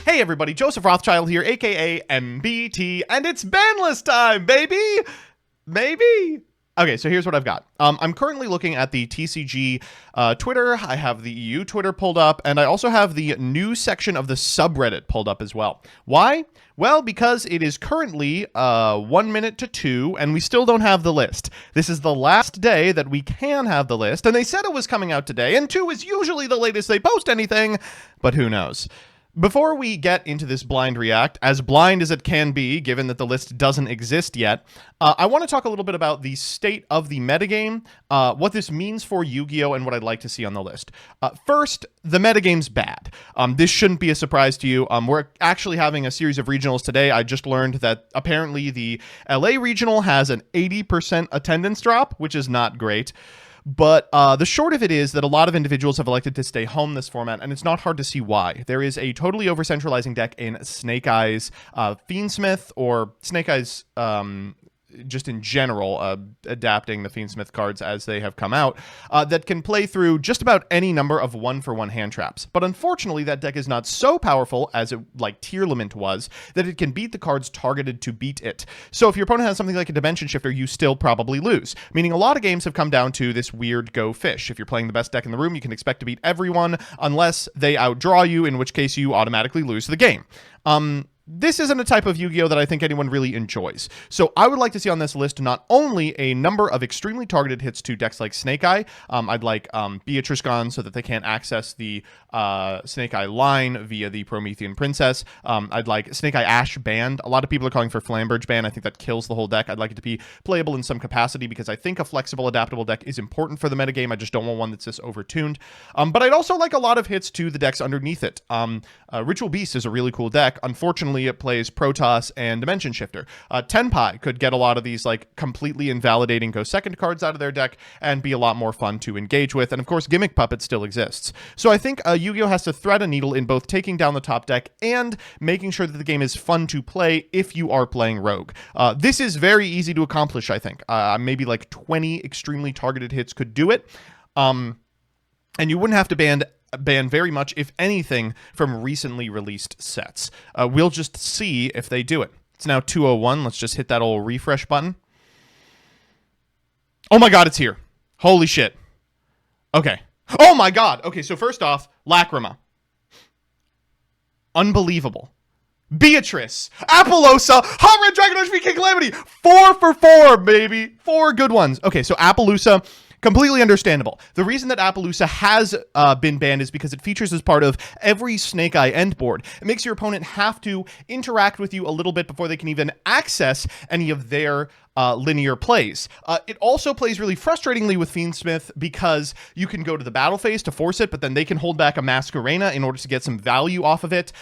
Hey everybody, Joseph Rothschild here, aka MBT, and it's Banlist time, baby! Maybe? Okay, so here's what I've got. I'm currently looking at the TCG Twitter, I have the EU Twitter pulled up, and I also have the news section of the subreddit pulled up as well. Why? Well, because it is currently 1 minute to 2, and we still don't have the list. This is the last day that we can have the list, and they said it was coming out today, and 2 is usually the latest they post anything, but who knows. Before we get into this blind react, as blind as it can be, given that the list doesn't exist yet, I want to talk a little bit about the state of the metagame, what this means for Yu-Gi-Oh! And what I'd like to see on the list. First, the metagame's bad. This shouldn't be a surprise to you. We're actually having a series of regionals today. I just learned that apparently the LA regional has an 80% attendance drop, which is not great. But the short of it is that a lot of individuals have elected to stay home this format, and it's not hard to see why. There is a totally over-centralizing deck in Snake Eyes Fiendsmith, or Snake Eyes just in general, adapting the Fiendsmith cards as they have come out, that can play through just about any number of 1-for-1 hand traps. But unfortunately, that deck is not so powerful as it, like Tearlament was, that it can beat the cards targeted to beat it. So if your opponent has something like a Dimension Shifter, you still probably lose. Meaning a lot of games have come down to this weird go fish. If you're playing the best deck in the room, you can expect to beat everyone unless they outdraw you, in which case you automatically lose the game. This isn't a type of Yu-Gi-Oh! That I think anyone really enjoys. So I would like to see on this list not only a number of extremely targeted hits to decks like Snake Eye, I'd like Beatrice gone so that they can't access the Snake Eye line via the Promethean Princess. I'd like Snake Eye Ash banned. A lot of people are calling for Flamberge ban. I think that kills the whole deck. I'd like it to be playable in some capacity because I think a flexible, adaptable deck is important for the metagame. I just don't want one that's just overtuned. But I'd also like a lot of hits to the decks underneath it. Ritual Beast is a really cool deck. Unfortunately, it plays Protoss and Dimension Shifter. Tenpai could get a lot of these like completely invalidating Go Second cards out of their deck and be a lot more fun to engage with. And of course, Gimmick Puppet still exists. So I think Yu-Gi-Oh! Has to thread a needle in both taking down the top deck and making sure that the game is fun to play if you are playing Rogue. This is very easy to accomplish, I think. Maybe like 20 extremely targeted hits could do it. And you wouldn't have to ban very much, if anything, from recently released sets. We'll just see if they do it. It's now 2:01. Let's just hit that old refresh button. Oh my god, it's here. Holy shit. Okay. Oh my god. Okay, so first off, Lacrima. Unbelievable. Beatrice, Appaloosa, Hot Red Dragon Archfiend King Calamity. 4 for 4, baby. 4 good ones. Okay, so Appaloosa, completely understandable. The reason that Appaloosa has been banned is because it features as part of every Snake Eye end board. It makes your opponent have to interact with you a little bit before they can even access any of their linear plays. It also plays really frustratingly with Fiendsmith because you can go to the battle phase to force it, but then they can hold back a Masquerena in order to get some value off of it.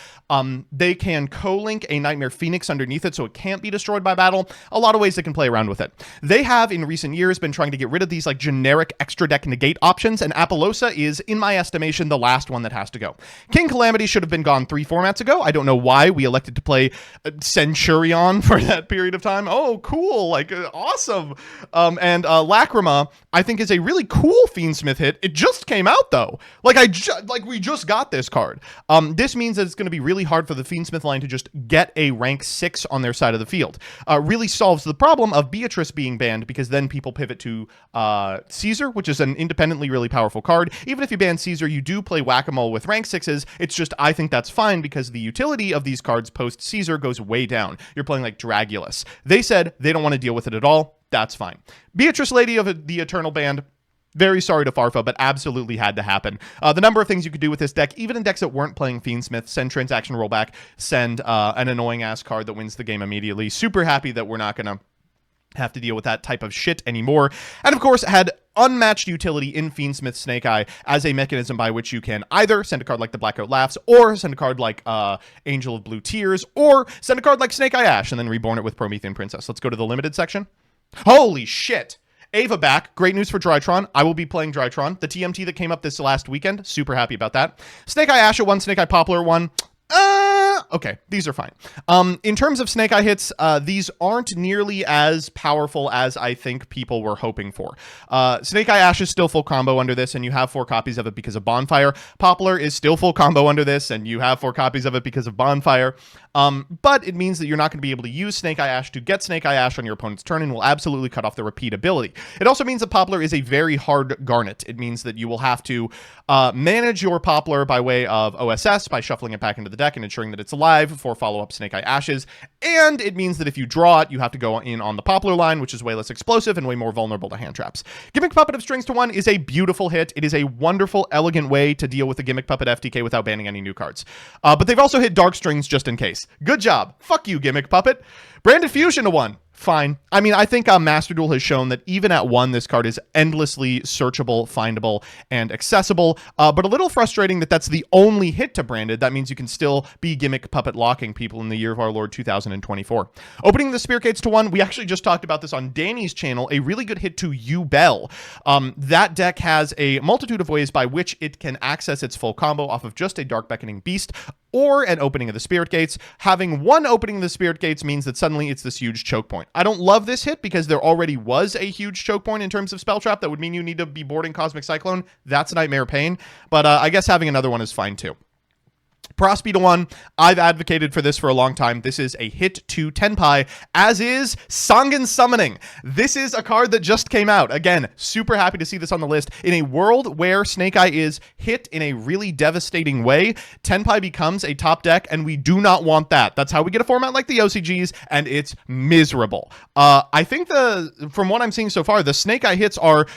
They can co-link a Nightmare Phoenix underneath it so it can't be destroyed by battle. A lot of ways they can play around with it. They have, in recent years, been trying to get rid of these like generic extra deck negate options, and Appaloosa is, in my estimation, the last one that has to go. King Calamity should have been gone 3 formats ago. I don't know why we elected to play Centurion for that period of time. Oh, cool. Like, awesome. And Lacrima, I think, is a really cool Fiendsmith hit. It just came out, though. Like, we just got this card. This means that it's going to be really hard for the Fiendsmith line to just get a rank 6 on their side of the field. Really solves the problem of Beatrice being banned, because then people pivot to Caesar, which is an independently really powerful card. Even if you ban Caesar, you do play Whack-A-Mole with rank 6s. It's just, I think that's fine, because the utility of these cards post Caesar goes way down. You're playing like Dragulus. They said they don't want to deal with it at all. That's fine. Beatrice, Lady of the Eternal Band, very sorry to Farfa, but absolutely had to happen. The number of things you could do with this deck, even in decks that weren't playing Fiendsmith: send transaction rollback, send an annoying-ass card that wins the game immediately. Super happy that we're not going to have to deal with that type of shit anymore. And of course, had unmatched utility in Fiendsmith Snake Eye as a mechanism by which you can either send a card like the Blackout Laughs, or send a card like Angel of Blue Tears, or send a card like Snake Eye Ash, and then reborn it with Promethean Princess. Let's go to the limited section. Holy shit! Ava back. Great news for Drytron. I will be playing Drytron. The TMT that came up this last weekend. Super happy about that. Snake Eye Ash at 1, Snake Eye Poplar at 1. Okay, these are fine. In terms of Snake Eye hits, these aren't nearly as powerful as I think people were hoping for. Snake Eye Ash is still full combo under this, and you have 4 copies of it because of Bonfire. Poplar is still full combo under this, and you have 4 copies of it because of Bonfire. But it means that you're not going to be able to use Snake Eye Ash to get Snake Eye Ash on your opponent's turn, and will absolutely cut off the repeatability. It also means that Poplar is a very hard Garnet. It means that you will have to manage your Poplar by way of OSS, by shuffling it back into the deck and ensuring that it's alive for follow-up Snake Eye Ashes. And it means that if you draw it, you have to go in on the Poplar line, which is way less explosive and way more vulnerable to hand traps. Gimmick Puppet of Strings to 1 is a beautiful hit. It is a wonderful, elegant way to deal with the Gimmick Puppet FTK without banning any new cards. But they've also hit Dark Strings just in case. Good job. Fuck you, Gimmick Puppet. Branded Fusion to 1. Fine. I mean, I think Master Duel has shown that even at 1, this card is endlessly searchable, findable, and accessible, but a little frustrating that that's the only hit to Branded. That means you can still be Gimmick Puppet locking people in the year of our Lord 2024. Opening the Spirit Gates to 1, we actually just talked about this on Danny's channel, a really good hit to Yubel. That deck has a multitude of ways by which it can access its full combo off of just a Dark Beckoning Beast, or an opening of the Spirit Gates. Having 1 opening of the Spirit Gates means that suddenly it's this huge choke point. I don't love this hit because there already was a huge choke point in terms of Spell Trap. That would mean you need to be boarding Cosmic Cyclone. That's Nightmare Pain. But I guess having another one is fine too. Prospe to 1, I've advocated for this for a long time. This is a hit to Tenpai, as is Sangen Summoning. This is a card that just came out. Again, super happy to see this on the list. In a world where Snake Eye is hit in a really devastating way, Tenpai becomes a top deck, and we do not want that. That's how we get a format like the OCGs, and it's miserable. I think from what I'm seeing so far, the Snake Eye hits are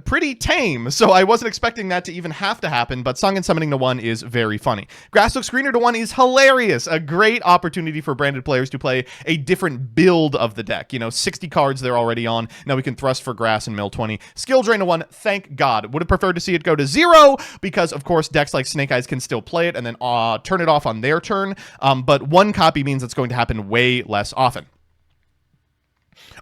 pretty tame, so I wasn't expecting that to even have to happen, but Sangen Summoning to 1 is very funny. Grasshook Screener to 1 is hilarious. A great opportunity for Branded players to play a different build of the deck. 60 cards they're already on. Now we can thrust for grass and mill 20. Skill Drain to 1, thank God. Would have preferred to see it go to 0, because of course decks like Snake Eyes can still play it and then turn it off on their turn, but 1 copy means it's going to happen way less often.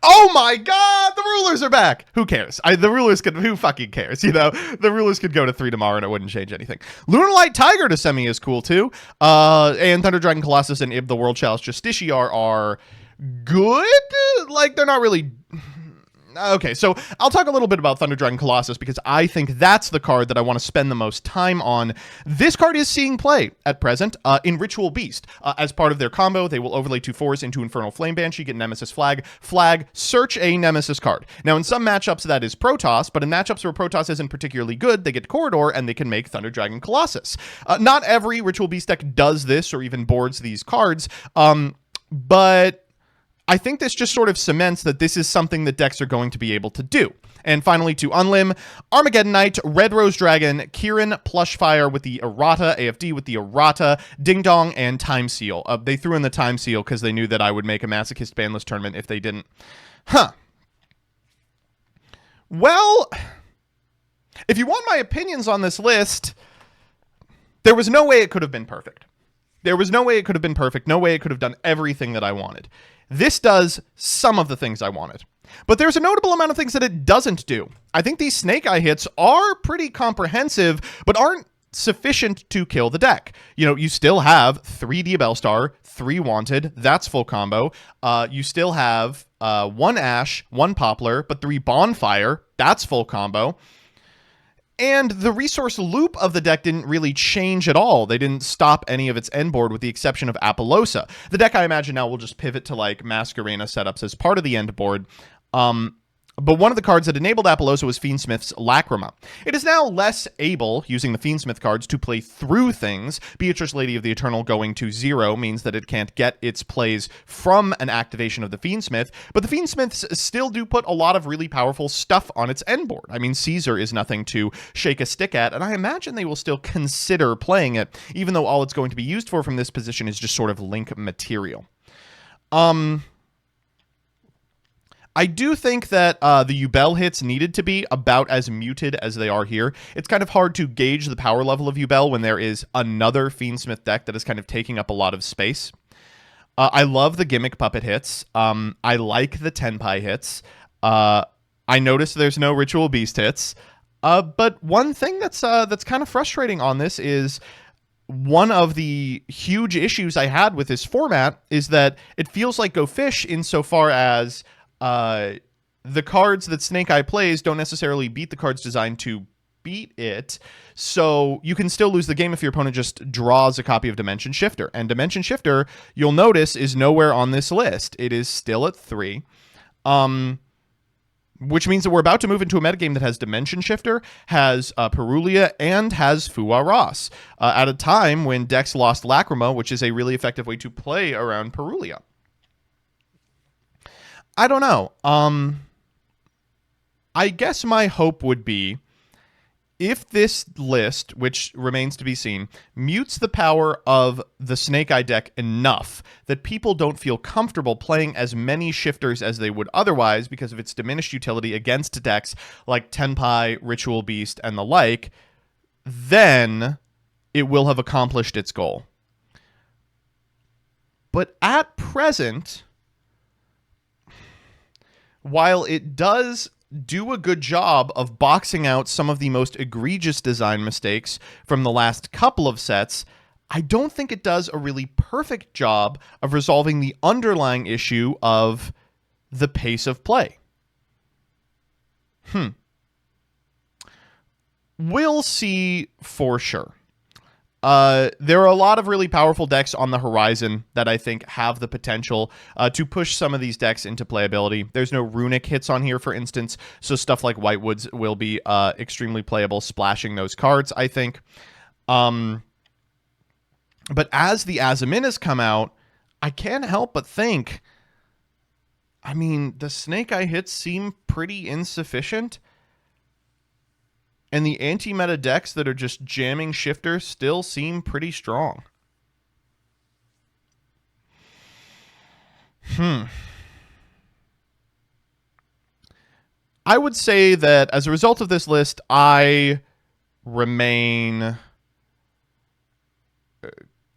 Oh my God, the rulers are back. Who cares? Who fucking cares? The rulers could go to 3 tomorrow and it wouldn't change anything. Lunalight Tiger to semi is cool too. And Thunder Dragon Colossus and Ib the World Chalice Justiciar are good. Like, they're not really... Okay, so I'll talk a little bit about Thunder Dragon Colossus because I think that's the card that I want to spend the most time on. This card is seeing play at present in Ritual Beast. As part of their combo, they will overlay 2 4s into Infernal Flame Banshee, get Nemesis Flag, search a Nemesis card. Now, in some matchups, that is Protoss, but in matchups where Protoss isn't particularly good, they get Corridor, and they can make Thunder Dragon Colossus. Not every Ritual Beast deck does this or even boards these cards, but I think this just sort of cements that this is something that decks are going to be able to do. And finally, to Unlim, Armageddon Knight, Red Rose Dragon, Kieran Plushfire with the Errata, AFD with the Errata, Ding Dong, and Time Seal. They threw in the Time Seal because they knew that I would make a Masochist Banlist tournament if they didn't. Well, if you want my opinions on this list, there was no way it could have been perfect. There was no way it could have been perfect. No way it could have done everything that I wanted. This does some of the things I wanted. But there's a notable amount of things that it doesn't do. I think these Snake Eye hits are pretty comprehensive, but aren't sufficient to kill the deck. You still have 3 Diabellstar, 3 Wanted, that's full combo. You still have 1 Ash, 1 Poplar, but 3 Bonfire, that's full combo. And the resource loop of the deck didn't really change at all. They didn't stop any of its end board with the exception of Apollosa. The deck, I imagine, now will just pivot to like Masquerena setups as part of the end board. But one of the cards that enabled Apollosa was Fiendsmith's Lacrima. It is now less able, using the Fiendsmith cards, to play through things. Beatrice, Lady of the Eternal, going to 0 means that it can't get its plays from an activation of the Fiendsmith, but the Fiendsmiths still do put a lot of really powerful stuff on its end board. I mean, Caesar is nothing to shake a stick at, and I imagine they will still consider playing it, even though all it's going to be used for from this position is just sort of link material. I do think that the Yubel hits needed to be about as muted as they are here. It's kind of hard to gauge the power level of Yubel when there is another Fiendsmith deck that is kind of taking up a lot of space. I love the Gimmick Puppet hits. I like the Tenpai hits. I noticed there's no Ritual Beast hits. But one thing that's kind of frustrating on this is one of the huge issues I had with this format is that it feels like Go Fish insofar as the cards that Snake Eye plays don't necessarily beat the cards designed to beat it. So you can still lose the game if your opponent just draws a copy of Dimension Shifter. And Dimension Shifter, you'll notice, is nowhere on this list. It is still at 3. Which means that we're about to move into a metagame that has Dimension Shifter, has Perulia, and has Fua Ross at a time when decks lost Lacrima, which is a really effective way to play around Perulia. I don't know. I guess my hope would be if this list, which remains to be seen, mutes the power of the Snake Eye deck enough that people don't feel comfortable playing as many shifters as they would otherwise because of its diminished utility against decks like Tenpai, Ritual Beast, and the like, then it will have accomplished its goal. But at present, while it does do a good job of boxing out some of the most egregious design mistakes from the last couple of sets, I don't think it does a really perfect job of resolving the underlying issue of the pace of play. We'll see for sure. There are a lot of really powerful decks on the horizon that I think have the potential to push some of these decks into playability. There's no runic hits on here, for instance, so stuff like Whitewoods will be extremely playable, splashing those cards, I think. But as the Azaminas come out, I can't help but think, I mean, the Snake Eye hits seem pretty insufficient. And the anti-meta decks that are just jamming shifters still seem pretty strong. I would say that as a result of this list, I remain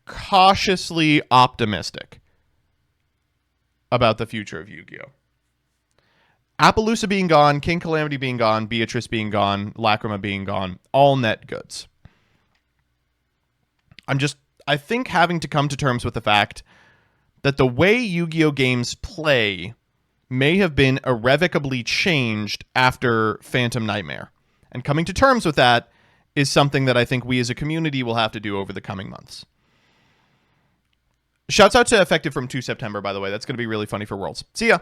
cautiously optimistic about the future of Yu-Gi-Oh! Appaloosa being gone, King Calamity being gone, Beatrice being gone, Lacrima being gone, all net goods. I think having to come to terms with the fact that the way Yu-Gi-Oh! Games play may have been irrevocably changed after Phantom Nightmare. And coming to terms with that is something that I think we as a community will have to do over the coming months. Shouts out to Effective from 2 September, by the way. That's going to be really funny for Worlds. See ya!